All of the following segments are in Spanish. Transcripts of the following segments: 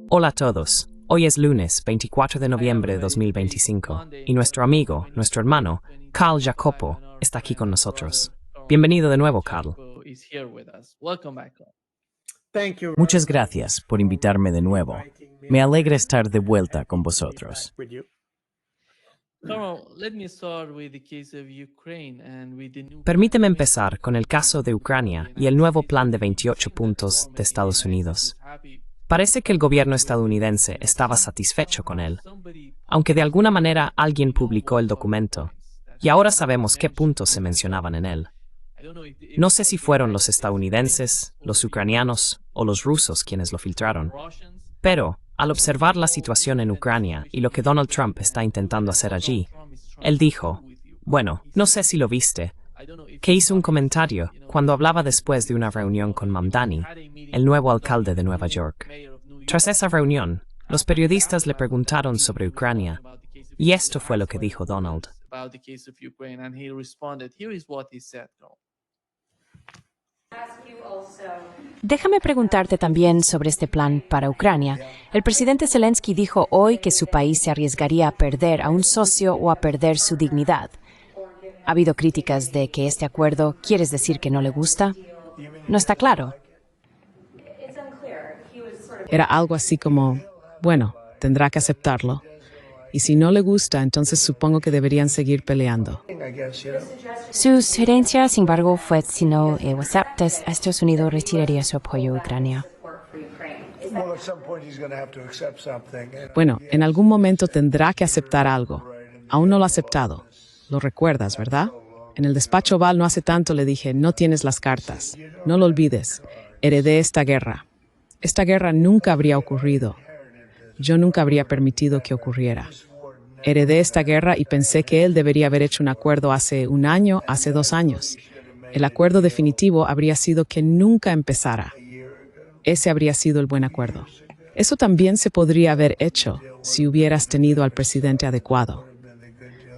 Hola a todos. Hoy es lunes 24 de noviembre de 2025 y nuestro amigo, nuestro hermano, Carl Jacopo, está aquí con nosotros. Bienvenido de nuevo, Carl. Muchas gracias por invitarme de nuevo. Me alegra estar de vuelta con vosotros. Permíteme empezar con el caso de Ucrania y el nuevo plan de 28 puntos de Estados Unidos. Parece que el gobierno estadounidense estaba satisfecho con él, aunque de alguna manera alguien publicó el documento, y ahora sabemos qué puntos se mencionaban en él. No sé si fueron los estadounidenses, los ucranianos o los rusos quienes lo filtraron, pero al observar la situación en Ucrania y lo que Donald Trump está intentando hacer allí, él dijo, bueno, no sé si lo viste, que hizo un comentario cuando hablaba después de una reunión con Mamdani, el nuevo alcalde de Nueva York. Tras esa reunión, los periodistas le preguntaron sobre Ucrania, y esto fue lo que dijo Donald. Déjame preguntarte también sobre este plan para Ucrania. El presidente Zelensky dijo hoy que su país se arriesgaría a perder a un socio o a perder su dignidad. ¿Ha habido críticas de que este acuerdo quieres decir que no le gusta? No está claro. Era algo así como, bueno, tendrá que aceptarlo. Y si no le gusta, entonces supongo que deberían seguir peleando. Su sugerencia, sin embargo, fue si no aceptas, Estados Unidos retiraría su apoyo a Ucrania. Bueno, en algún momento tendrá que aceptar algo. Aún no lo ha aceptado. Lo recuerdas, ¿verdad? En el despacho Oval no hace tanto le dije, no tienes las cartas. No lo olvides. Heredé esta guerra. Esta guerra nunca habría ocurrido. Yo nunca habría permitido que ocurriera. Heredé esta guerra y pensé que él debería haber hecho un acuerdo hace un año, hace 2 años. El acuerdo definitivo habría sido que nunca empezara. Ese habría sido el buen acuerdo. Eso también se podría haber hecho si hubieras tenido al presidente adecuado.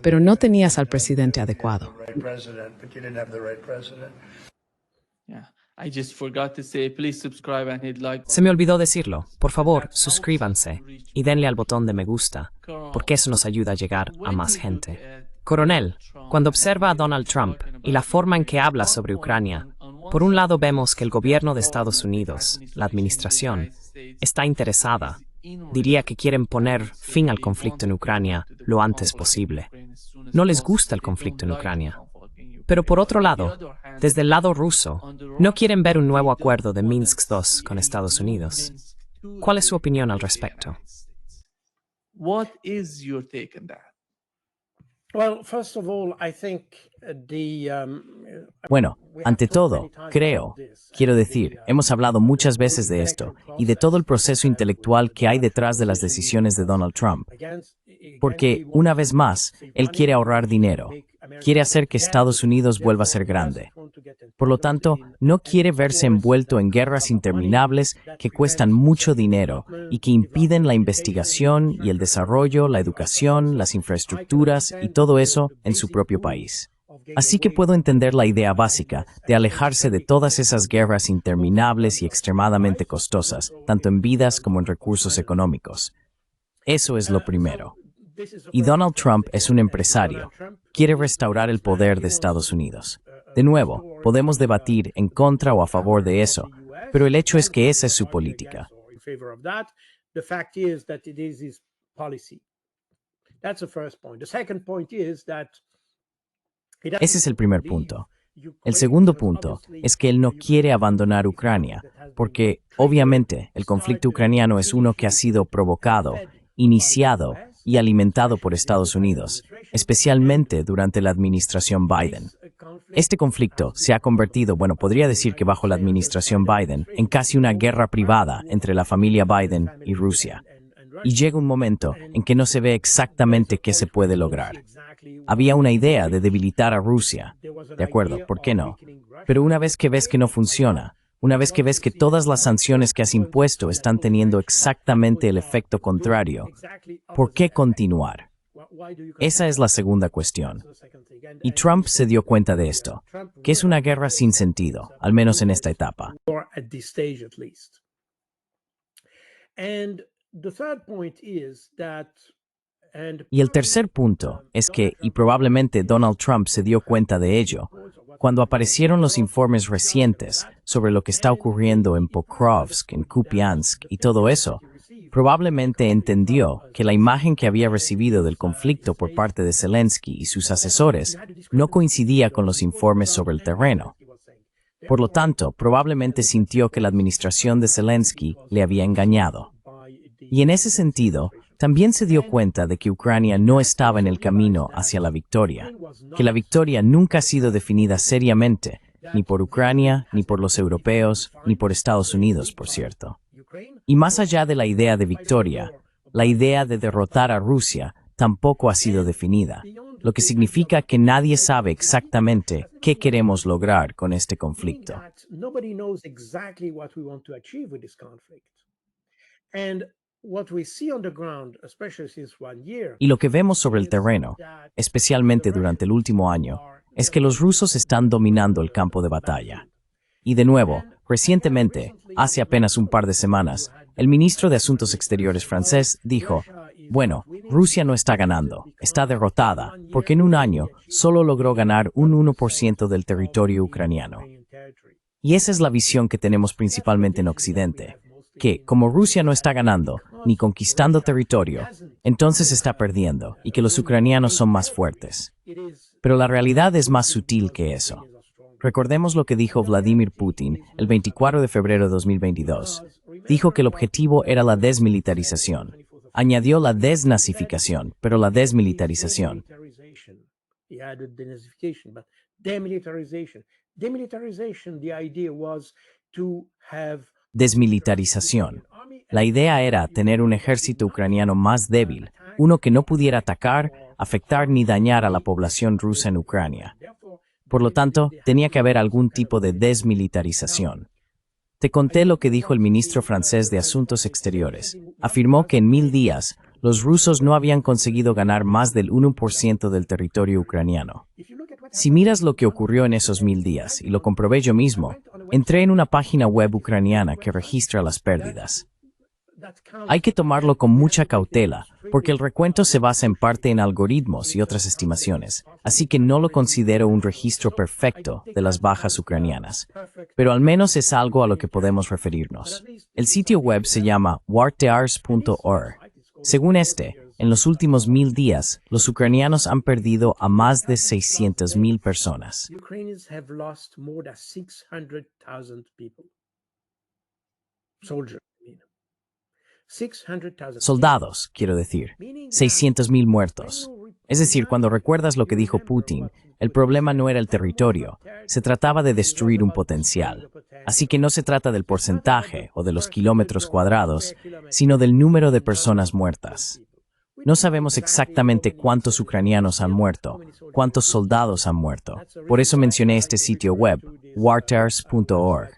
Pero no tenías al presidente adecuado. Se me olvidó decirlo. Por favor, suscríbanse y denle al botón de me gusta, porque eso nos ayuda a llegar a más gente. Coronel, cuando observa a Donald Trump y la forma en que habla sobre Ucrania, por un lado vemos que el gobierno de Estados Unidos, la administración, está interesada. Diría que quieren poner fin al conflicto en Ucrania lo antes posible. No les gusta el conflicto en Ucrania. Pero por otro lado, desde el lado ruso, no quieren ver un nuevo acuerdo de Minsk II con Estados Unidos. ¿Cuál es su opinión al respecto? Bueno, ante todo, quiero decir, hemos hablado muchas veces de esto y de todo el proceso intelectual que hay detrás de las decisiones de Donald Trump. Porque, una vez más, él quiere ahorrar dinero. Quiere hacer que Estados Unidos vuelva a ser grande. Por lo tanto, no quiere verse envuelto en guerras interminables que cuestan mucho dinero y que impiden la investigación y el desarrollo, la educación, las infraestructuras y todo eso en su propio país. Así que puedo entender la idea básica de alejarse de todas esas guerras interminables y extremadamente costosas, tanto en vidas como en recursos económicos. Eso es lo primero. Y Donald Trump es un empresario. Quiere restaurar el poder de Estados Unidos. De nuevo, podemos debatir en contra o a favor de eso, pero el hecho es que esa es su política. Ese es el primer punto. El segundo punto es que él no quiere abandonar Ucrania, porque, obviamente, el conflicto ucraniano es uno que ha sido provocado, iniciado y alimentado por Estados Unidos, especialmente durante la administración Biden. Este conflicto se ha convertido, podría decir que bajo la administración Biden, en casi una guerra privada entre la familia Biden y Rusia. Y llega un momento en que no se ve exactamente qué se puede lograr. Había una idea de debilitar a Rusia. De acuerdo, ¿por qué no? Pero una vez que ves que no funciona, una vez que ves que todas las sanciones que has impuesto están teniendo exactamente el efecto contrario, ¿por qué continuar? Esa es la segunda cuestión. Y Trump se dio cuenta de esto, que es una guerra sin sentido, al menos en esta etapa. Y el tercer punto es que, y probablemente Donald Trump se dio cuenta de ello, cuando aparecieron los informes recientes sobre lo que está ocurriendo en Pokrovsk, en Kupiansk y todo eso, probablemente entendió que la imagen que había recibido del conflicto por parte de Zelensky y sus asesores no coincidía con los informes sobre el terreno. Por lo tanto, probablemente sintió que la administración de Zelensky le había engañado. Y en ese sentido, también se dio cuenta de que Ucrania no estaba en el camino hacia la victoria, que la victoria nunca ha sido definida seriamente, ni por Ucrania, ni por los europeos, ni por Estados Unidos, por cierto. Y más allá de la idea de victoria, la idea de derrotar a Rusia tampoco ha sido definida, lo que significa que nadie sabe exactamente qué queremos lograr con este conflicto. Y lo que vemos sobre el terreno, especialmente durante el último año, es que los rusos están dominando el campo de batalla. Y de nuevo, recientemente, hace apenas un par de semanas, el ministro de Asuntos Exteriores francés dijo, bueno, Rusia no está ganando, está derrotada, porque en un año solo logró ganar un 1% del territorio ucraniano. Y esa es la visión que tenemos principalmente en Occidente, que, como Rusia no está ganando, ni conquistando territorio, entonces está perdiendo, y que los ucranianos son más fuertes. Pero la realidad es más sutil que eso. Recordemos lo que dijo Vladimir Putin el 24 de febrero de 2022. Dijo que el objetivo era la desmilitarización. Añadió la desnazificación, pero la desmilitarización. Desmilitarización. La idea era tener un ejército ucraniano más débil, uno que no pudiera atacar, afectar ni dañar a la población rusa en Ucrania. Por lo tanto, tenía que haber algún tipo de desmilitarización. Te conté lo que dijo el ministro francés de Asuntos Exteriores. Afirmó que en 1000 días, los rusos no habían conseguido ganar más del 1% del territorio ucraniano. Si miras lo que ocurrió en esos 1000 días, y lo comprobé yo mismo, entré en una página web ucraniana que registra las pérdidas. Hay que tomarlo con mucha cautela, porque el recuento se basa en parte en algoritmos y otras estimaciones, así que no lo considero un registro perfecto de las bajas ucranianas. Pero al menos es algo a lo que podemos referirnos. El sitio web se llama wartears.org. Según en los últimos 1000 días, los ucranianos han perdido a más de 600,000 personas. Soldados, quiero decir, 600,000 muertos. Es decir, cuando recuerdas lo que dijo Putin, el problema no era el territorio, se trataba de destruir un potencial. Así que no se trata del porcentaje o de los kilómetros cuadrados, sino del número de personas muertas. No sabemos exactamente cuántos ucranianos han muerto, cuántos soldados han muerto. Por eso mencioné este sitio web, wartears.org.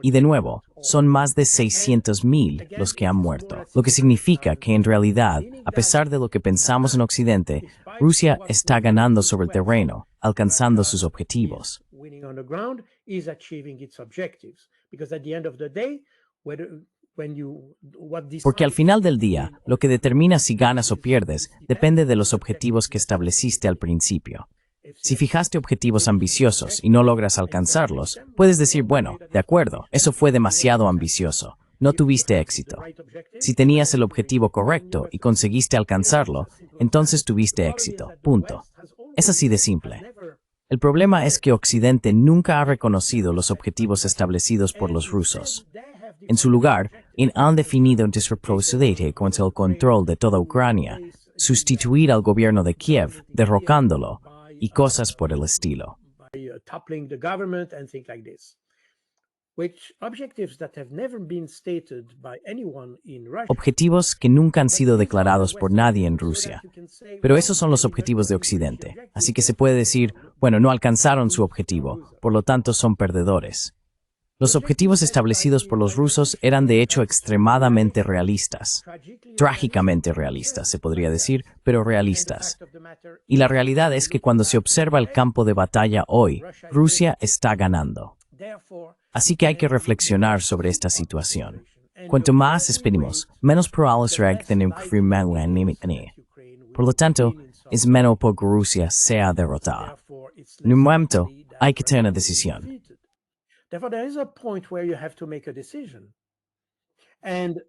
Y de nuevo, son más de 600,000 los que han muerto, lo que significa que en realidad, a pesar de lo que pensamos en Occidente, Rusia está ganando sobre el terreno, alcanzando sus objetivos. Porque al final del día, lo que determina si ganas o pierdes depende de los objetivos que estableciste al principio. Si fijaste objetivos ambiciosos y no logras alcanzarlos, puedes decir, bueno, de acuerdo, eso fue demasiado ambicioso, no tuviste éxito. Si tenías el objetivo correcto y conseguiste alcanzarlo, entonces tuviste éxito, punto. Es así de simple. El problema es que Occidente nunca ha reconocido los objetivos establecidos por los rusos. En su lugar, han definido un desproporcionate con el control de toda Ucrania, sustituir al gobierno de Kiev, derrocándolo, y cosas por el estilo. Objetivos que nunca han sido declarados por nadie en Rusia. Pero esos son los objetivos de Occidente. Así que se puede decir, bueno, no alcanzaron su objetivo, por lo tanto son perdedores. Los objetivos establecidos por los rusos eran de hecho extremadamente realistas. Trágicamente realistas, se podría decir, pero realistas. Y la realidad es que cuando se observa el campo de batalla hoy, Rusia está ganando. Así que hay que reflexionar sobre esta situación. Cuanto más esperemos, menos probable será que tenemos que. Por lo tanto, es menos por que Rusia sea derrotada. En un momento, hay que tener una decisión. Therefore, there is a point where you have to make a decision. And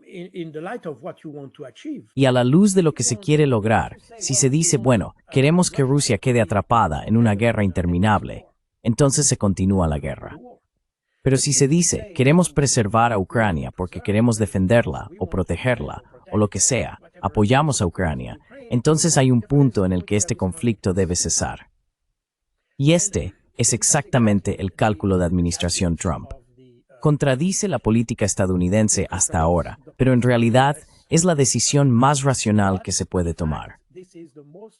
in the light of what you want to achieve. Y a la luz de lo que se quiere lograr, si se dice, bueno, queremos que Rusia quede atrapada en una guerra interminable, entonces se continúa la guerra. Pero si se dice, queremos preservar a Ucrania porque queremos defenderla o protegerla o lo que sea, apoyamos a Ucrania, entonces hay un punto en el que este conflicto debe cesar. Y este es exactamente el cálculo de administración Trump. Contradice la política estadounidense hasta ahora, pero en realidad es la decisión más racional que se puede tomar.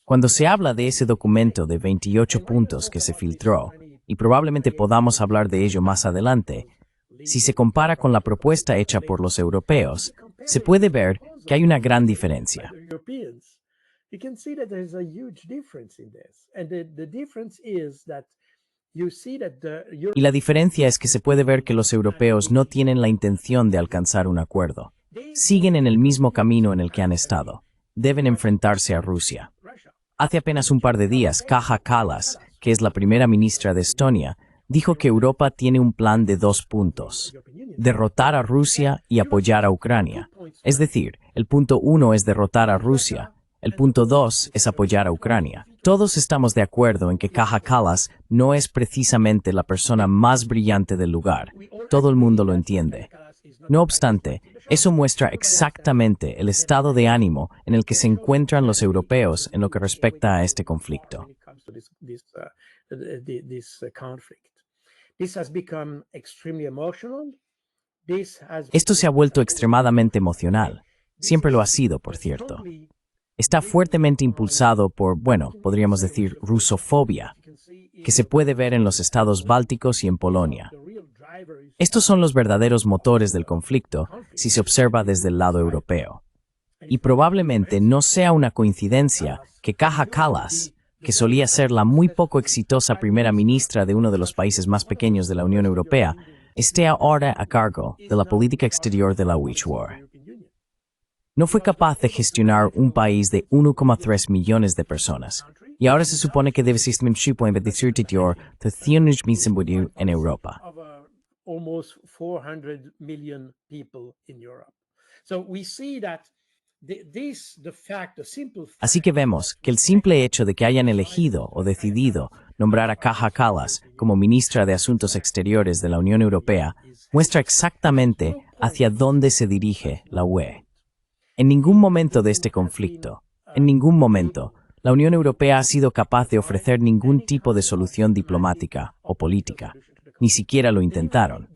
Cuando se habla de ese documento de 28 puntos que se filtró, y probablemente podamos hablar de ello más adelante, si se compara con la propuesta hecha por los europeos, se puede ver que hay una gran diferencia. Y la diferencia es que se puede ver que los europeos no tienen la intención de alcanzar un acuerdo. Siguen en el mismo camino en el que han estado. Deben enfrentarse a Rusia. Hace apenas un par de días, Kaja Kallas, que es la primera ministra de Estonia, dijo que Europa tiene un plan de 2 puntos. Derrotar a Rusia y apoyar a Ucrania. Es decir, el punto 1 es derrotar a Rusia. El punto 2 es apoyar a Ucrania. Todos estamos de acuerdo en que Kaja Kallas no es precisamente la persona más brillante del lugar. Todo el mundo lo entiende. No obstante, eso muestra exactamente el estado de ánimo en el que se encuentran los europeos en lo que respecta a este conflicto. Esto se ha vuelto extremadamente emocional. Siempre lo ha sido, por cierto. Está fuertemente impulsado por, bueno, podríamos decir, rusofobia, que se puede ver en los estados bálticos y en Polonia. Estos son los verdaderos motores del conflicto si se observa desde el lado europeo. Y probablemente no sea una coincidencia que Kaja Kallas, que solía ser la muy poco exitosa primera ministra de uno de los países más pequeños de la Unión Europea, esté ahora a cargo de la política exterior de la War. No fue capaz de gestionar un país de 1,3 millones de personas, y ahora se supone que debe ser en Europa. Así que vemos que el simple hecho de que hayan elegido o decidido nombrar a Kaja Kallas como ministra de Asuntos Exteriores de la Unión Europea muestra exactamente hacia dónde se dirige la UE. En ningún momento de este conflicto, en ningún momento, la Unión Europea ha sido capaz de ofrecer ningún tipo de solución diplomática o política. Ni siquiera lo intentaron.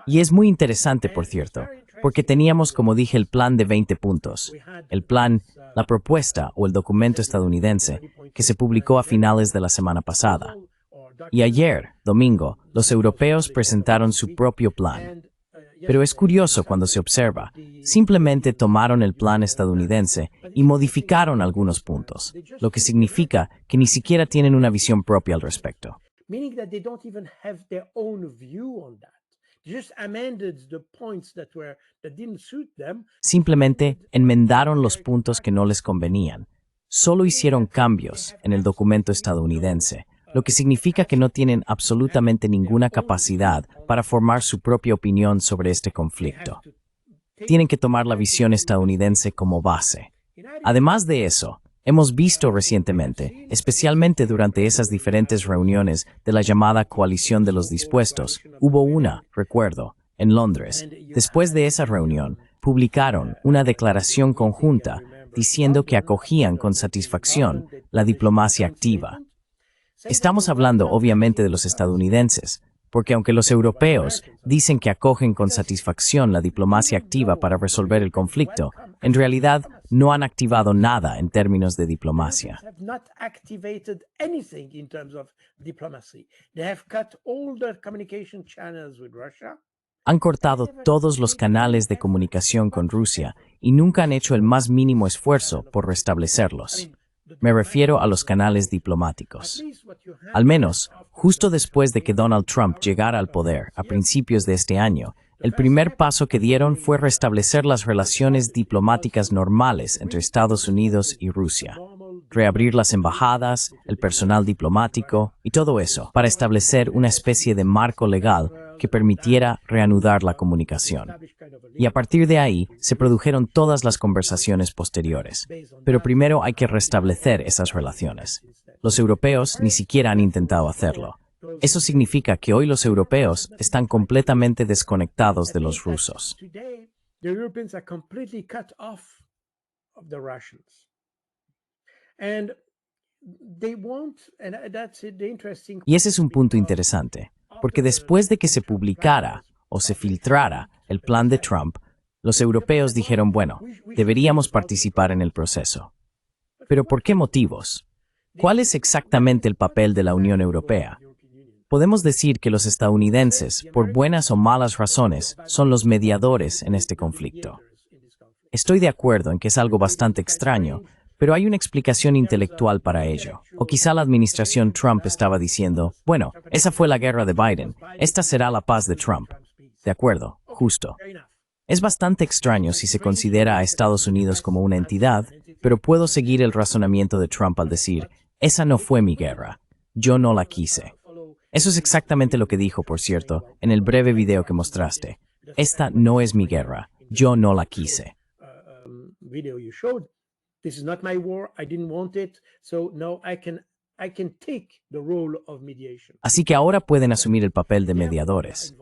Y es muy interesante, por cierto, porque teníamos, como dije, el plan de 20 puntos. El plan, la propuesta o el documento estadounidense que se publicó a finales de la semana pasada. Y ayer, domingo, los europeos presentaron su propio plan. Pero es curioso cuando se observa, simplemente tomaron el plan estadounidense y modificaron algunos puntos, lo que significa que ni siquiera tienen una visión propia al respecto. Simplemente enmendaron los puntos que no les convenían. Solo hicieron cambios en el documento estadounidense, lo que significa que no tienen absolutamente ninguna capacidad para formar su propia opinión sobre este conflicto. Tienen que tomar la visión estadounidense como base. Además de eso, hemos visto recientemente, especialmente durante esas diferentes reuniones de la llamada Coalición de los Dispuestos, hubo una, recuerdo, en Londres. Después de esa reunión, publicaron una declaración conjunta diciendo que acogían con satisfacción la diplomacia activa. Estamos hablando obviamente de los estadounidenses, porque aunque los europeos dicen que acogen con satisfacción la diplomacia activa para resolver el conflicto, en realidad no han activado nada en términos de diplomacia. Have not activated anything in terms of diplomacy. They have cut all their communication channels with Russia. Han cortado todos los canales de comunicación con Rusia y nunca han hecho el más mínimo esfuerzo por restablecerlos. Me refiero a los canales diplomáticos. Al menos, justo después de que Donald Trump llegara al poder a principios de este año, el primer paso que dieron fue restablecer las relaciones diplomáticas normales entre Estados Unidos y Rusia, reabrir las embajadas, el personal diplomático y todo eso para establecer una especie de marco legal que permitiera reanudar la comunicación. Y a partir de ahí se produjeron todas las conversaciones posteriores. Pero primero hay que restablecer esas relaciones. Los europeos ni siquiera han intentado hacerlo. Eso significa que hoy los europeos están completamente desconectados de los rusos. Today, the Europeans are completely cut off of the Russians. And they want, and that's the interesting. Y ese es un punto interesante, porque después de que se publicara o se filtrara el plan de Trump, los europeos dijeron, bueno, deberíamos participar en el proceso. ¿Pero por qué motivos? ¿Cuál es exactamente el papel de la Unión Europea? Podemos decir que los estadounidenses, por buenas o malas razones, son los mediadores en este conflicto. Estoy de acuerdo en que es algo bastante extraño, pero hay una explicación intelectual para ello. O quizá la administración Trump estaba diciendo, bueno, esa fue la guerra de Biden, esta será la paz de Trump. De acuerdo, justo. Es bastante extraño si se considera a Estados Unidos como una entidad, pero puedo seguir el razonamiento de Trump al decir, esa no fue mi guerra, yo no la quise. Eso es exactamente lo que dijo, por cierto, en el breve video que mostraste. Esta no es mi guerra, yo no la quise. Video you showed. This is not my war. I didn't want it. So now I can take the role of mediation. Así que ahora pueden asumir el papel de mediadores.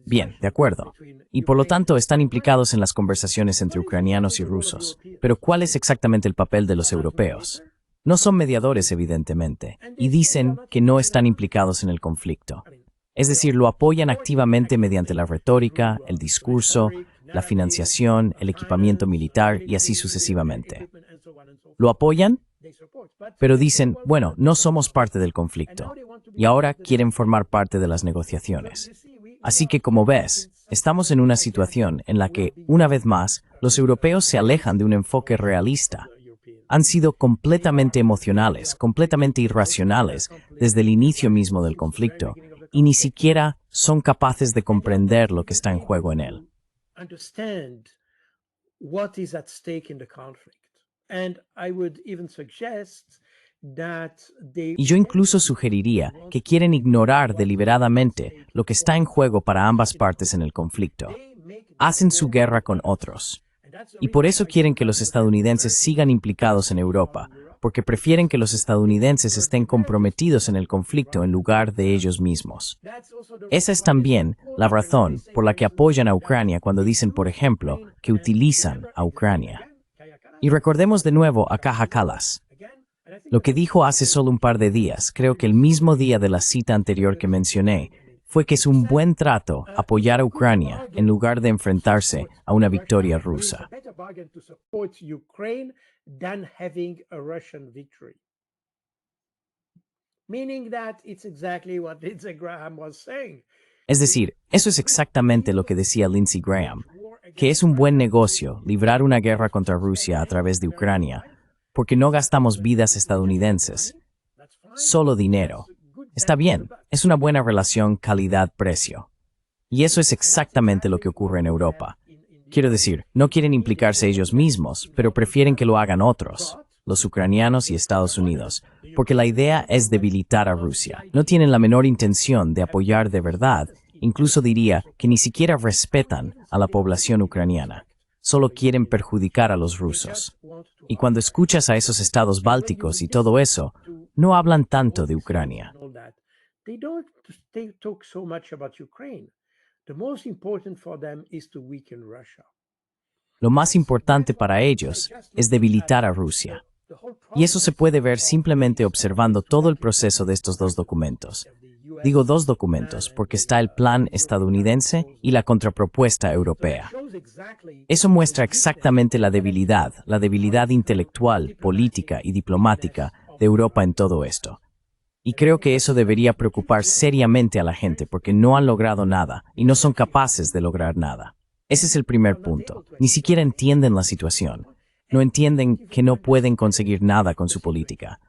Bien, de acuerdo. Y por lo tanto están implicados en las conversaciones entre ucranianos y rusos. Pero ¿cuál es exactamente el papel de los europeos? No son mediadores, evidentemente, y dicen que no están implicados en el conflicto. Es decir, lo apoyan activamente mediante la retórica, el discurso, la financiación, el equipamiento militar y así sucesivamente. ¿Lo apoyan? Pero dicen, bueno, no somos parte del conflicto, y ahora quieren formar parte de las negociaciones. Así que, como ves, estamos en una situación en la que, una vez más, los europeos se alejan de un enfoque realista. Han sido completamente emocionales, completamente irracionales desde el inicio mismo del conflicto, y ni siquiera son capaces de comprender lo que está en juego en él. Understand what is at stake in the conflict. And I would even suggest that they Y yo incluso sugeriría que quieren ignorar deliberadamente lo que está en juego para ambas partes en el conflicto. Hacen su guerra con otros. Y por eso quieren que los estadounidenses sigan implicados en Europa, porque prefieren que los estadounidenses estén comprometidos en el conflicto en lugar de ellos mismos. Esa es también la razón por la que apoyan a Ucrania cuando dicen, por ejemplo, que utilizan a Ucrania. Y recordemos de nuevo a Kaja Kallas. Lo que dijo hace solo un par de días, creo que el mismo día de la cita anterior que mencioné, fue que es un buen trato apoyar a Ucrania en lugar de enfrentarse a una victoria rusa. Es decir, eso es exactamente lo que decía Lindsey Graham, que es un buen negocio librar una guerra contra Rusia a través de Ucrania, porque no gastamos vidas estadounidenses, solo dinero. Está bien, es una buena relación calidad-precio. Y eso es exactamente lo que ocurre en Europa. Quiero decir, no quieren implicarse ellos mismos, pero prefieren que lo hagan otros, los ucranianos y Estados Unidos, porque la idea es debilitar a Rusia. No tienen la menor intención de apoyar de verdad, incluso diría que ni siquiera respetan a la población ucraniana. Solo quieren perjudicar a los rusos. Y cuando escuchas a esos estados bálticos y todo eso, no hablan tanto de Ucrania. Lo más importante para ellos es debilitar a Rusia. Y eso se puede ver simplemente observando todo el proceso de estos dos documentos. Digo dos documentos, porque está el plan estadounidense y la contrapropuesta europea. Eso muestra exactamente la debilidad intelectual, política y diplomática de Europa en todo esto. Y creo que eso debería preocupar seriamente a la gente porque no han logrado nada y no son capaces de lograr nada. Ese es el primer punto. Ni siquiera entienden la situación. No entienden que no pueden conseguir nada con su política.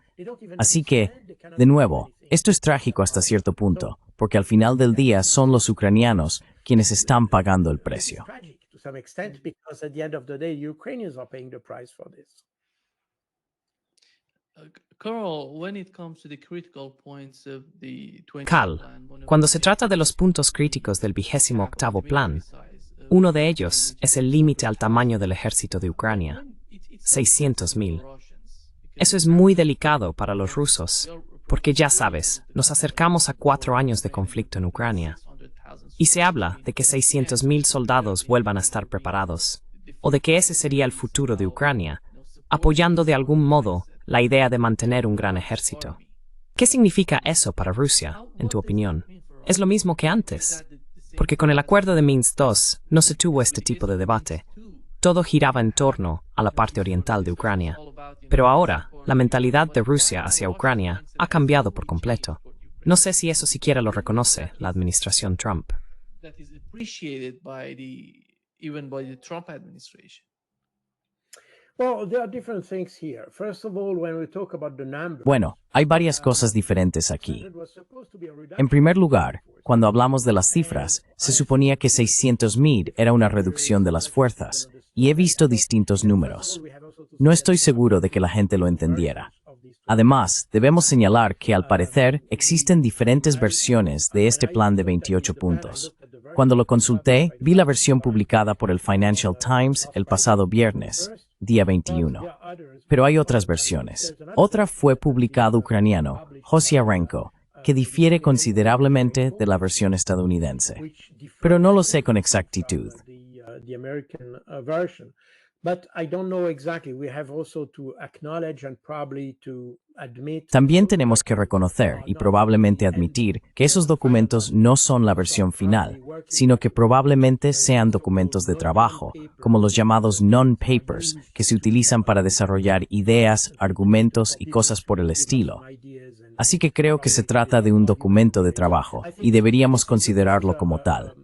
Así que, de nuevo, esto es trágico hasta cierto punto, porque al final del día son los ucranianos quienes están pagando el precio. Carl, cuando se trata de los puntos críticos del 28º plan, uno de ellos es el límite al tamaño del ejército de Ucrania, 600.000. Eso es muy delicado para los rusos, porque ya sabes, nos acercamos a 4 años de conflicto en Ucrania. Y se habla de que 600.000 soldados vuelvan a estar preparados, o de que ese sería el futuro de Ucrania, apoyando de algún modo la idea de mantener un gran ejército. ¿Qué significa eso para Rusia, en tu opinión? ¿Es lo mismo que antes? Porque con el acuerdo de Minsk II no se tuvo este tipo de debate. Todo giraba en torno a la parte oriental de Ucrania. Pero ahora, la mentalidad de Rusia hacia Ucrania ha cambiado por completo. No sé si eso siquiera lo reconoce la administración Trump. Bueno, hay varias cosas diferentes aquí. En primer lugar, cuando hablamos de las cifras, se suponía que 600.000 era una reducción de las fuerzas, y he visto distintos números. No estoy seguro de que la gente lo entendiera. Además, debemos señalar que, al parecer, existen diferentes versiones de este plan de 28 puntos. Cuando lo consulté, vi la versión publicada por el Financial Times el pasado viernes, día 21. Pero hay otras versiones. Otra fue publicado ucraniano, Hosiarenko, que difiere considerablemente de la versión estadounidense. Pero no lo sé con exactitud. También tenemos que reconocer y probablemente admitir que esos documentos no son la versión final, sino que probablemente sean documentos de trabajo, como los llamados non-papers, que se utilizan para desarrollar ideas, argumentos y cosas por el estilo. Así que creo que se trata de un documento de trabajo y deberíamos considerarlo como tal.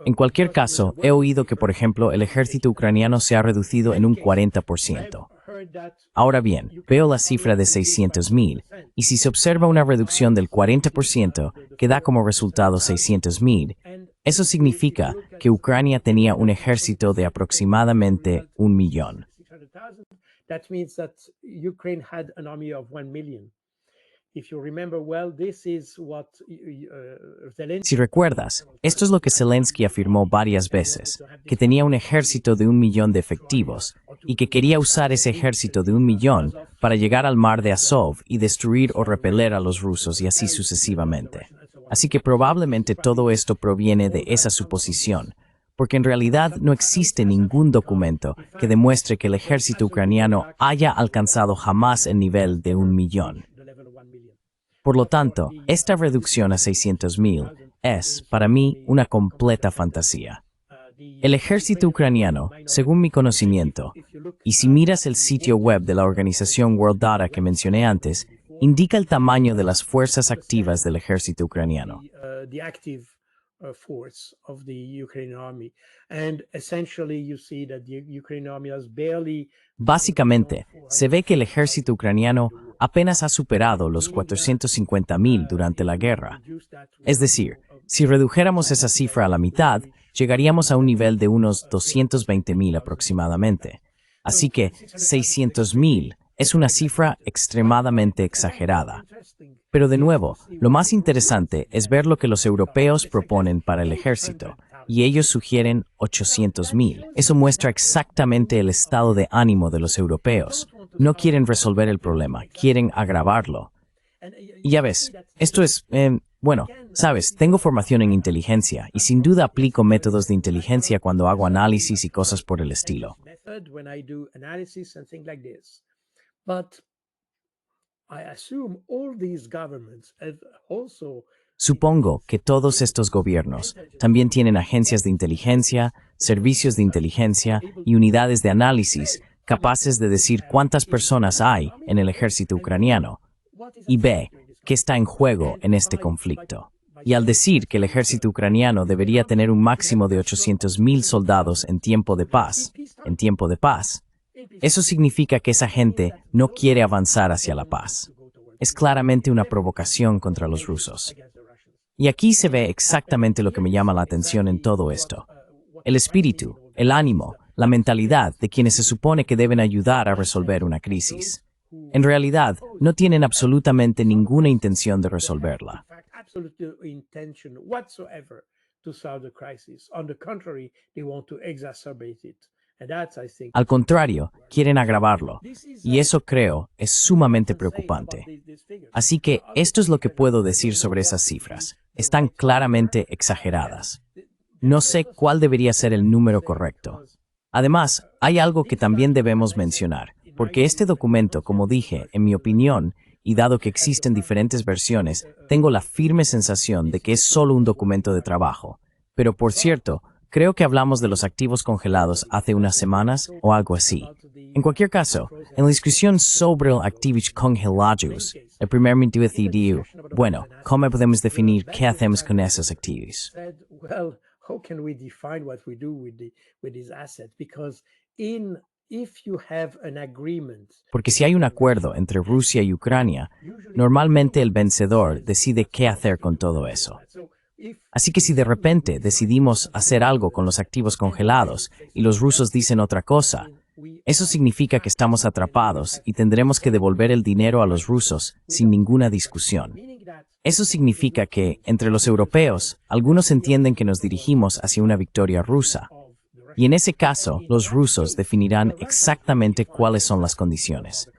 En cualquier caso, he oído que, por ejemplo, el ejército ucraniano se ha reducido en un 40%. Ahora bien, veo la cifra de 600.000, y si se observa una reducción del 40%, que da como resultado 600.000, eso significa que Ucrania tenía un ejército de aproximadamente 1 millón. Si recuerdas, esto es lo que Zelensky afirmó varias veces, que tenía un ejército de 1 millón de efectivos y que quería usar ese ejército de 1 millón para llegar al mar de Azov y destruir o repeler a los rusos y así sucesivamente. Así que probablemente todo esto proviene de esa suposición, porque en realidad no existe ningún documento que demuestre que el ejército ucraniano haya alcanzado jamás el nivel de 1 millón. Por lo tanto, esta reducción a 600.000 es, para mí, una completa fantasía. El ejército ucraniano, según mi conocimiento, y si miras el sitio web de la organización World Data que mencioné antes, indica el tamaño de las fuerzas activas del ejército ucraniano. Básicamente, se ve que el ejército ucraniano apenas ha superado los 450.000 durante la guerra. Es decir, si redujéramos esa cifra a la mitad, llegaríamos a un nivel de unos 220.000 aproximadamente. Así que 600.000 es una cifra extremadamente exagerada. Pero de nuevo, lo más interesante es ver lo que los europeos proponen para el ejército, y ellos sugieren 800.000. Eso muestra exactamente el estado de ánimo de los europeos. No quieren resolver el problema, quieren agravarlo. Y ya ves, esto es, bueno, sabes, tengo formación en inteligencia y sin duda aplico métodos de inteligencia cuando hago análisis y cosas por el estilo. I assume all these governments have also Supongo que todos estos gobiernos también tienen agencias de inteligencia, servicios de inteligencia y unidades de análisis capaces de decir cuántas personas hay en el ejército ucraniano y B, qué está en juego en este conflicto. Y al decir que el ejército ucraniano debería tener un máximo de 800,000 soldados en tiempo de paz, eso significa que esa gente no quiere avanzar hacia la paz. Es claramente una provocación contra los rusos. Y aquí se ve exactamente lo que me llama la atención en todo esto. El espíritu, el ánimo, la mentalidad de quienes se supone que deben ayudar a resolver una crisis. En realidad, no tienen absolutamente ninguna intención de resolverla. Al contrario, quieren agravarlo, y eso creo es sumamente preocupante. Así que esto es lo que puedo decir sobre esas cifras. Están claramente exageradas. No sé cuál debería ser el número correcto. Además, hay algo que también debemos mencionar, porque este documento, como dije, en mi opinión, y dado que existen diferentes versiones, tengo la firme sensación de que es solo un documento de trabajo. Pero por cierto, creo que hablamos de los activos congelados hace unas semanas o algo así. En cualquier caso, en la discusión sobre los activos congelados, el primer ministro decidió, bueno, ¿cómo podemos definir qué hacemos con esos activos? How can we define what we do with these assets? Because if you have an agreement, Porque si hay un acuerdo entre Rusia y Ucrania, normalmente el vencedor decide qué hacer con todo eso. Así que si de repente decidimos hacer algo con los activos congelados y los rusos dicen otra cosa, eso significa que estamos atrapados y tendremos que devolver el dinero a los rusos sin ninguna discusión. Eso significa que, entre los europeos, algunos entienden que nos dirigimos hacia una victoria rusa. Y en ese caso, los rusos definirán exactamente cuáles son las condiciones.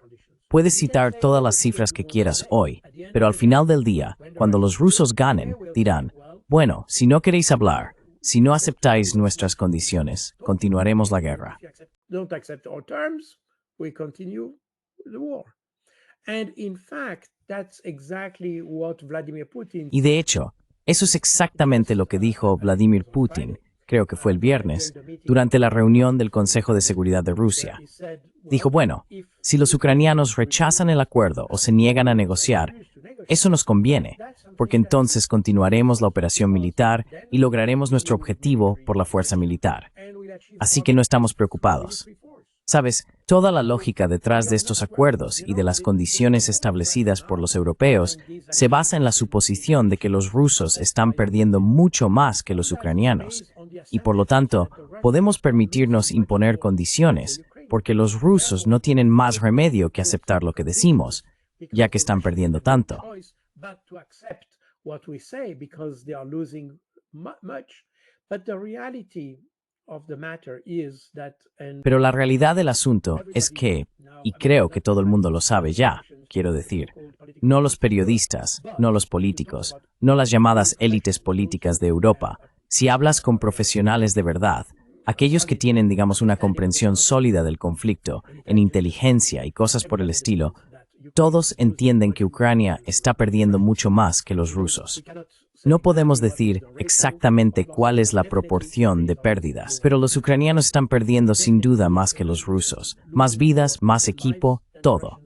Puedes citar todas las cifras que quieras hoy, pero al final del día, cuando los rusos ganen, dirán, bueno, si no queréis hablar, si no aceptáis nuestras condiciones, continuaremos la guerra. don't accept our terms, we continue the war. And in fact, that's exactly what Vladimir Putin. Y de hecho, eso es exactamente lo que dijo Vladimir Putin, creo que fue el viernes, durante la reunión del Consejo de Seguridad de Rusia. Dijo, bueno, si los ucranianos rechazan el acuerdo o se niegan a negociar, eso nos conviene, porque entonces continuaremos la operación militar y lograremos nuestro objetivo por la fuerza militar. Así que no estamos preocupados. Sabes, toda la lógica detrás de estos acuerdos y de las condiciones establecidas por los europeos se basa en la suposición de que los rusos están perdiendo mucho más que los ucranianos, y por lo tanto, podemos permitirnos imponer condiciones, porque los rusos no tienen más remedio que aceptar lo que decimos, ya que están perdiendo tanto. Pero la realidad del asunto es que, y creo que todo el mundo lo sabe ya, quiero decir, no los periodistas, no los políticos, no las llamadas élites políticas de Europa, si hablas con profesionales de verdad, aquellos que tienen, digamos, una comprensión sólida del conflicto, en inteligencia y cosas por el estilo, todos entienden que Ucrania está perdiendo mucho más que los rusos. No podemos decir exactamente cuál es la proporción de pérdidas, pero los ucranianos están perdiendo sin duda más que los rusos. Más vidas, más equipo, todo.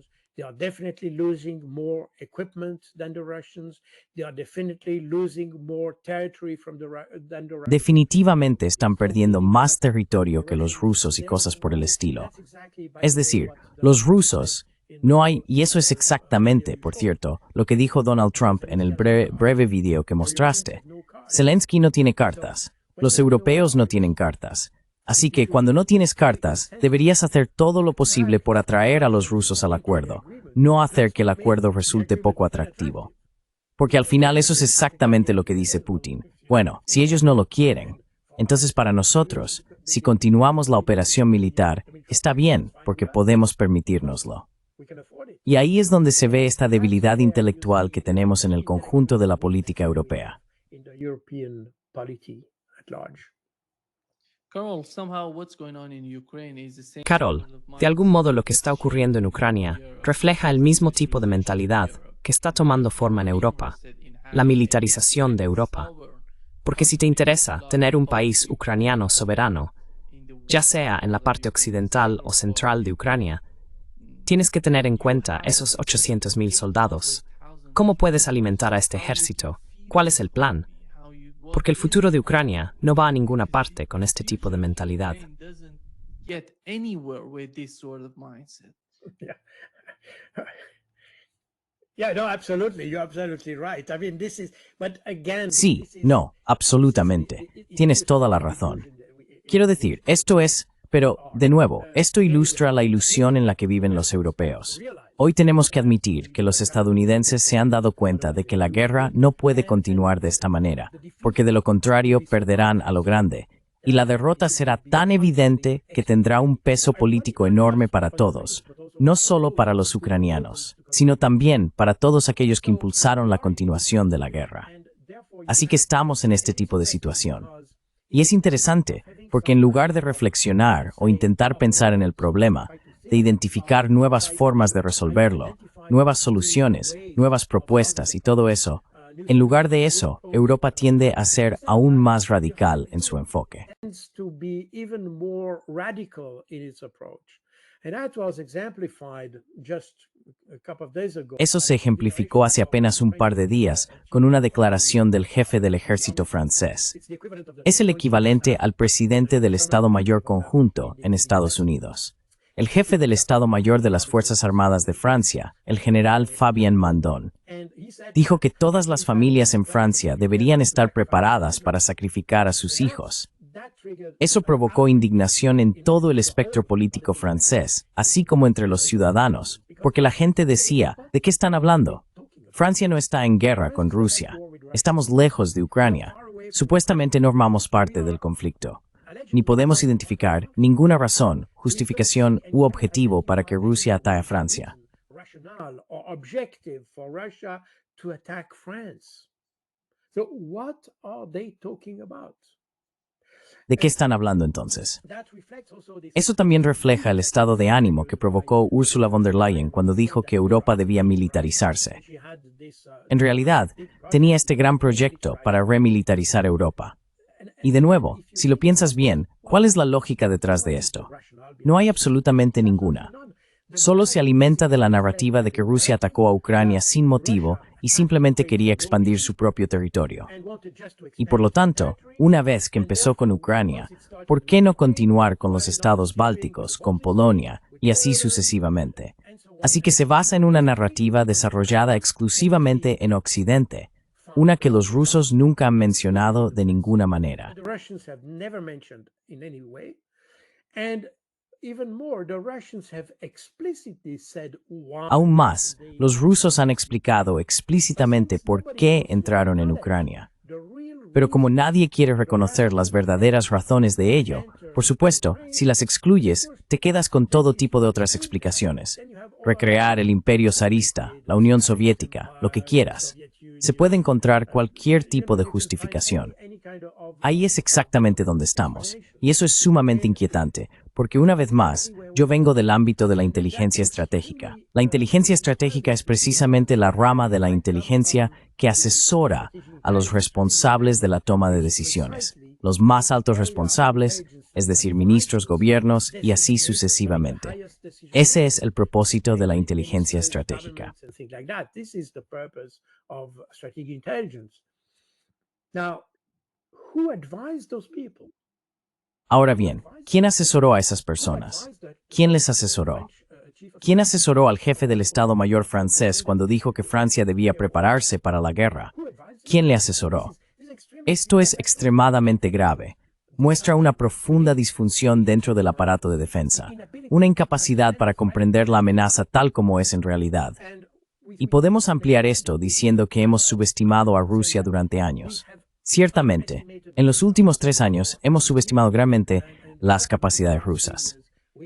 Definitivamente están perdiendo más territorio que los rusos y cosas por el estilo. Es decir, los rusos no hay, y eso es exactamente, por cierto, lo que dijo Donald Trump en el breve video que mostraste. Zelensky no tiene cartas. Los europeos no tienen cartas. Así que cuando no tienes cartas, deberías hacer todo lo posible por atraer a los rusos al acuerdo, no hacer que el acuerdo resulte poco atractivo. Porque al final eso es exactamente lo que dice Putin. Bueno, si ellos no lo quieren, entonces para nosotros, si continuamos la operación militar, está bien, porque podemos permitírnoslo. Y ahí es donde se ve esta debilidad intelectual que tenemos en el conjunto de la política europea. Carol, de algún modo lo que está ocurriendo en Ucrania refleja el mismo tipo de mentalidad que está tomando forma en Europa. la militarización de Europa. Porque si te interesa tener un país ucraniano soberano, ya sea en la parte occidental o central de Ucrania, tienes que tener en cuenta esos 800.000 soldados. ¿Cómo puedes alimentar a este ejército? ¿Cuál es el plan? Porque el futuro de Ucrania no va a ninguna parte con este tipo de mentalidad. Sí, no, absolutamente. Tienes toda la razón. Quiero decir, esto es, pero, de nuevo, esto ilustra la ilusión en la que viven los europeos. Hoy tenemos que admitir que los estadounidenses se han dado cuenta de que la guerra no puede continuar de esta manera, porque de lo contrario perderán a lo grande, y la derrota será tan evidente que tendrá un peso político enorme para todos, no solo para los ucranianos, sino también para todos aquellos que impulsaron la continuación de la guerra. Así que estamos en este tipo de situación. Y es interesante, porque en lugar de reflexionar o intentar pensar en el problema, de identificar nuevas formas de resolverlo, nuevas soluciones, nuevas propuestas y todo eso, en lugar de eso, Europa tiende a ser aún más radical en su enfoque. Eso se ejemplificó hace apenas un par de días con una declaración del jefe del ejército francés. Es el equivalente al presidente del Estado Mayor Conjunto en Estados Unidos. El jefe del Estado Mayor de las Fuerzas Armadas de Francia, el general Fabien Mandon, dijo que todas las familias en Francia deberían estar preparadas para sacrificar a sus hijos. Eso provocó indignación en todo el espectro político francés, así como entre los ciudadanos, porque la gente decía, ¿de qué están hablando? Francia no está en guerra con Rusia. Estamos lejos de Ucrania. Supuestamente no formamos parte del conflicto. Ni podemos identificar ninguna razón, justificación u objetivo para que Rusia ataque a Francia. ¿De qué están hablando entonces? Eso también refleja el estado de ánimo que provocó Ursula von der Leyen cuando dijo que Europa debía militarizarse. En realidad, tenía este gran proyecto para remilitarizar Europa. Y de nuevo, si lo piensas bien, ¿cuál es la lógica detrás de esto? No hay absolutamente ninguna. Solo se alimenta de la narrativa de que Rusia atacó a Ucrania sin motivo y simplemente quería expandir su propio territorio. Y por lo tanto, una vez que empezó con Ucrania, ¿por qué no continuar con los estados bálticos, con Polonia y así sucesivamente? Así que se basa en una narrativa desarrollada exclusivamente en Occidente, una que los rusos nunca han mencionado de ninguna manera. Aún más, los rusos han explicado explícitamente por qué entraron en Ucrania. Pero como nadie quiere reconocer las verdaderas razones de ello, por supuesto, si las excluyes, te quedas con todo tipo de otras explicaciones. Recrear el imperio zarista, la Unión Soviética, lo que quieras. Se puede encontrar cualquier tipo de justificación. Ahí es exactamente donde estamos, y eso es sumamente inquietante, porque una vez más, yo vengo del ámbito de la inteligencia estratégica. La inteligencia estratégica es precisamente la rama de la inteligencia que asesora a los responsables de la toma de decisiones, los más altos responsables, es decir, ministros, gobiernos y así sucesivamente. Ese es el propósito de la inteligencia estratégica. Ahora bien, ¿quién asesoró a esas personas? ¿Quién les asesoró? ¿Quién asesoró al jefe del Estado Mayor francés cuando dijo que Francia debía prepararse para la guerra? ¿Quién le asesoró? Esto es extremadamente grave. Muestra una profunda disfunción dentro del aparato de defensa, una incapacidad para comprender la amenaza tal como es en realidad. Y podemos ampliar esto diciendo que hemos subestimado a Rusia durante años. Ciertamente, en los últimos 3 años hemos subestimado grandemente las capacidades rusas.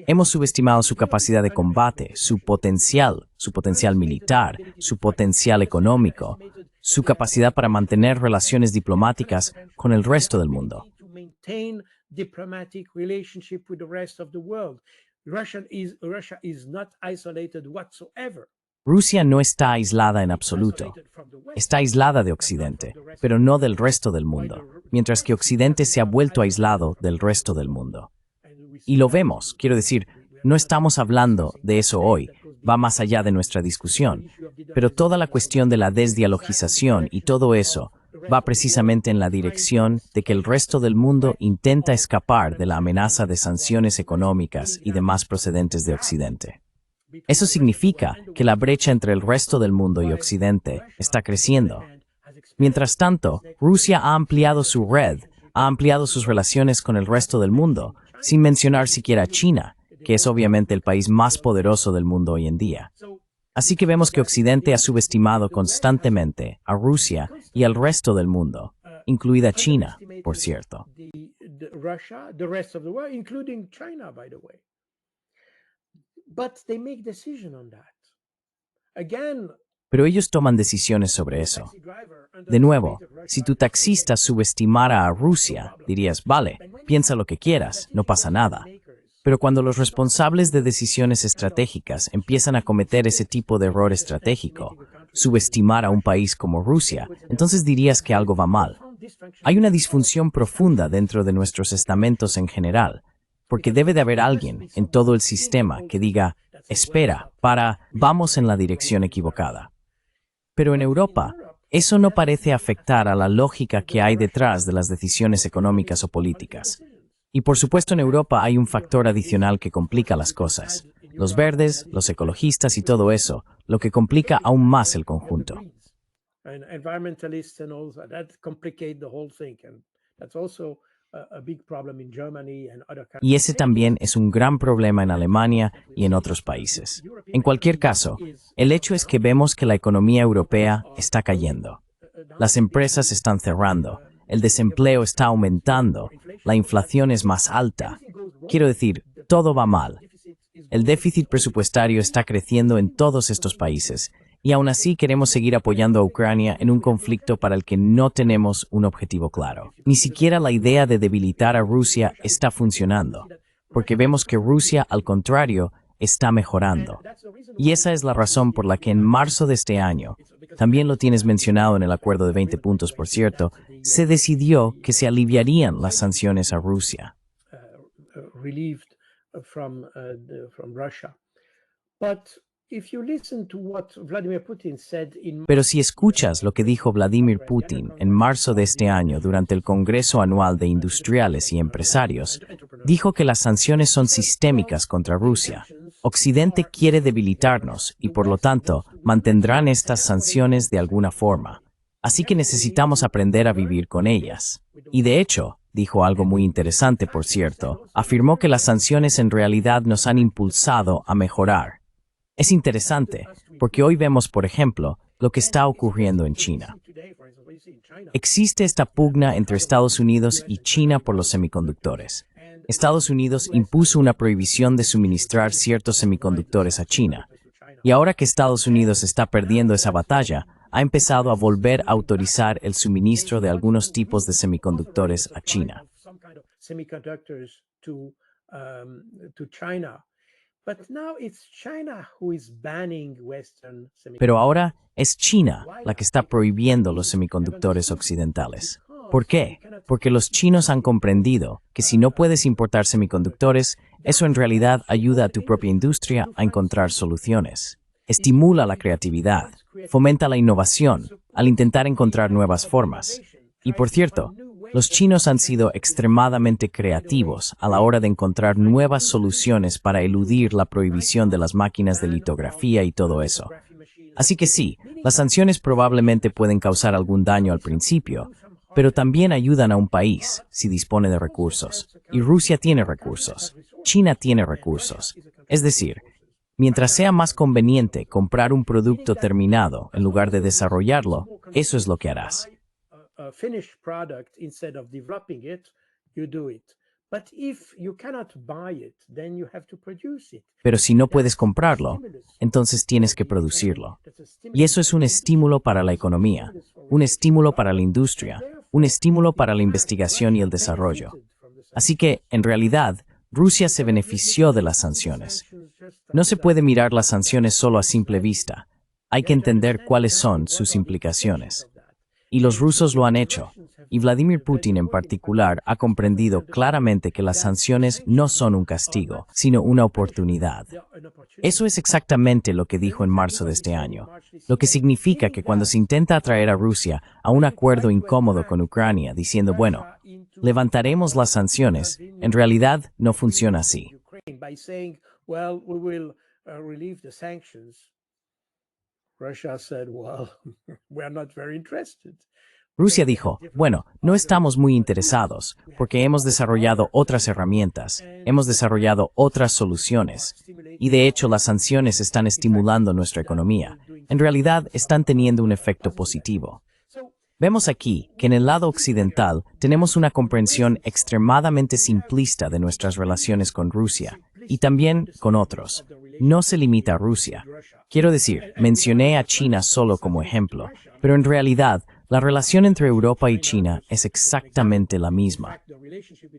Hemos subestimado su capacidad de combate, su potencial militar, su potencial económico, su capacidad para mantener relaciones diplomáticas con el resto del mundo. Russia is not isolated whatsoever. Rusia no está aislada en absoluto. Está aislada de Occidente, pero no del resto del mundo, mientras que Occidente se ha vuelto aislado del resto del mundo. Y lo vemos, quiero decir, no estamos hablando de eso hoy, va más allá de nuestra discusión, pero toda la cuestión de la desdialogización y todo eso va precisamente en la dirección de que el resto del mundo intenta escapar de la amenaza de sanciones económicas y demás procedentes de Occidente. Eso significa que la brecha entre el resto del mundo y Occidente está creciendo. Mientras tanto, Rusia ha ampliado su red, ha ampliado sus relaciones con el resto del mundo, sin mencionar siquiera a China, que es obviamente el país más poderoso del mundo hoy en día. Así que vemos que Occidente ha subestimado constantemente a Rusia y al resto del mundo, incluida China, por cierto. Pero ellos toman decisiones sobre eso. De nuevo, si tu taxista subestimara a Rusia, dirías, vale, piensa lo que quieras, no pasa nada. Pero cuando los responsables de decisiones estratégicas empiezan a cometer ese tipo de error estratégico, subestimar a un país como Rusia, entonces dirías que algo va mal. Hay una disfunción profunda dentro de nuestros estamentos en general, porque debe de haber alguien en todo el sistema que diga, espera, vamos en la dirección equivocada. Pero en Europa, eso no parece afectar a la lógica que hay detrás de las decisiones económicas o políticas. Y por supuesto en Europa hay un factor adicional que complica las cosas. Los verdes, los ecologistas y todo eso, lo que complica aún más el conjunto. Y ese también es un gran problema en Alemania y en otros países. En cualquier caso, el hecho es que vemos que la economía europea está cayendo. Las empresas están cerrando. El desempleo está aumentando, la inflación es más alta. Quiero decir, todo va mal. El déficit presupuestario está creciendo en todos estos países, y aún así queremos seguir apoyando a Ucrania en un conflicto para el que no tenemos un objetivo claro. Ni siquiera la idea de debilitar a Rusia está funcionando, porque vemos que Rusia, al contrario, está mejorando. Y esa es la razón por la que en marzo de este año, también lo tienes mencionado en el acuerdo de 20 puntos, por cierto, se decidió que se aliviarían las sanciones a Rusia. Pero si escuchas lo que dijo Vladimir Putin en marzo de este año durante el Congreso Anual de Industriales y Empresarios, dijo que las sanciones son sistémicas contra Rusia. Occidente quiere debilitarnos y, por lo tanto, mantendrán estas sanciones de alguna forma. Así que necesitamos aprender a vivir con ellas. Y de hecho, dijo algo muy interesante, por cierto, afirmó que las sanciones en realidad nos han impulsado a mejorar. Es interesante, porque hoy vemos, por ejemplo, lo que está ocurriendo en China. Existe esta pugna entre Estados Unidos y China por los semiconductores. Estados Unidos impuso una prohibición de suministrar ciertos semiconductores a China. Y ahora que Estados Unidos está perdiendo esa batalla, ha empezado a volver a autorizar el suministro de algunos tipos de semiconductores a China. Pero ahora es China la que está prohibiendo los semiconductores occidentales. ¿Por qué? Porque los chinos han comprendido que si no puedes importar semiconductores, eso en realidad ayuda a tu propia industria a encontrar soluciones. Estimula la creatividad, fomenta la innovación al intentar encontrar nuevas formas. Y por cierto, los chinos han sido extremadamente creativos a la hora de encontrar nuevas soluciones para eludir la prohibición de las máquinas de litografía y todo eso. Así que sí, las sanciones probablemente pueden causar algún daño al principio, pero también ayudan a un país si dispone de recursos. Y Rusia tiene recursos. China tiene recursos. Es decir, mientras sea más conveniente comprar un producto terminado en lugar de desarrollarlo, eso es lo que harás. Pero si no puedes comprarlo, entonces tienes que producirlo. Y eso es un estímulo para la economía, un estímulo para la industria, un estímulo para la investigación y el desarrollo. Así que, en realidad, Rusia se benefició de las sanciones. No se puede mirar las sanciones solo a simple vista. hay que entender cuáles son sus implicaciones. Y los rusos lo han hecho. Y Vladimir Putin en particular ha comprendido claramente que las sanciones no son un castigo, sino una oportunidad. Eso es exactamente lo que dijo en marzo de este año, lo que significa que cuando se intenta atraer a Rusia a un acuerdo incómodo con Ucrania, diciendo, bueno, levantaremos las sanciones, en realidad no funciona así. Rusia dijo, bueno, no estamos muy interesados, porque hemos desarrollado otras herramientas, hemos desarrollado otras soluciones, y de hecho las sanciones están estimulando nuestra economía. En realidad están teniendo un efecto positivo. Vemos aquí que en el lado occidental tenemos una comprensión extremadamente simplista de nuestras relaciones con Rusia, y también con otros. No se limita a Rusia. Quiero decir, mencioné a China solo como ejemplo, pero en realidad, la relación entre Europa y China es exactamente la misma.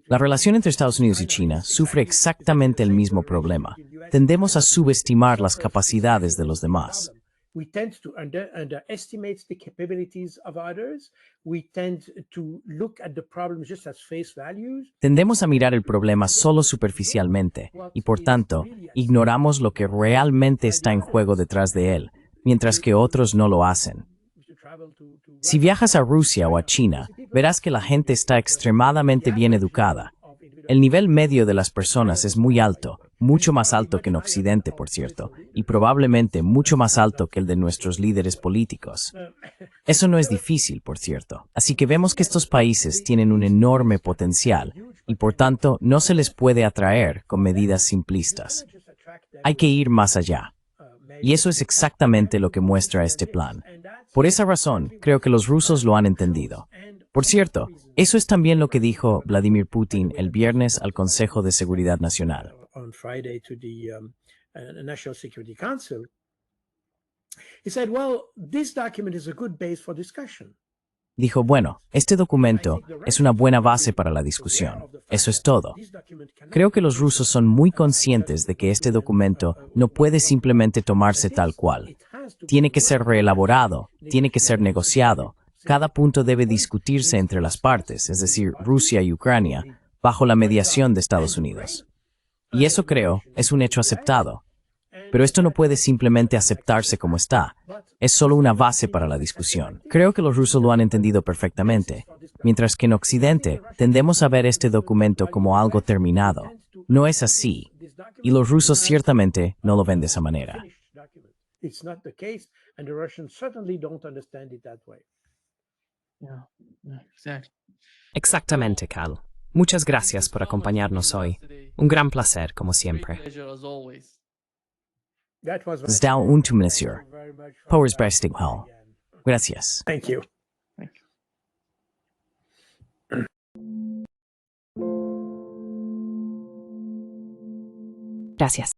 La relación entre Estados Unidos y China sufre exactamente el mismo problema. Tendemos a subestimar las capacidades de los demás. We tend to underestimate the capabilities of others. We tend to look at the problems just as face values. Tendemos a mirar el problema solo superficialmente y, por tanto, ignoramos lo que realmente está en juego detrás de él, mientras que otros no lo hacen. Si viajas a Rusia o a China, verás que la gente está extremadamente bien educada. El nivel medio de las personas es muy alto, mucho más alto que en Occidente, por cierto, y probablemente mucho más alto que el de nuestros líderes políticos. Eso no es difícil, por cierto. Así que vemos que estos países tienen un enorme potencial y, por tanto, no se les puede atraer con medidas simplistas. Hay que ir más allá. Y eso es exactamente lo que muestra este plan. Por esa razón, creo que los rusos lo han entendido. Por cierto, eso es también lo que dijo Vladimir Putin el viernes al Consejo de Seguridad Nacional. On Friday to the National Security Council, he said, well, this document is a good base for discussion. Dijo, bueno, este documento es una buena base para la discusión. Eso es todo. Creo que los rusos son muy conscientes de que este documento no puede simplemente tomarse tal cual. Tiene que ser reelaborado, tiene que ser negociado. Cada punto debe discutirse entre las partes, es decir, Rusia y Ucrania, bajo la mediación de Estados Unidos. Y eso, creo, es un hecho aceptado. Pero esto no puede simplemente aceptarse como está. Es solo una base para la discusión. Creo que los rusos lo han entendido perfectamente, mientras que en Occidente tendemos a ver este documento como algo terminado. No es así, y los rusos ciertamente no lo ven de esa manera. It's not the case, and the Russians certainly don't understand it that way. Exactamente, Cal. Muchas gracias por acompañarnos hoy. Un gran placer, como siempre. That was Zdał Monsieur. Powers Breasting Hall. Gracias. Thank you. Gracias.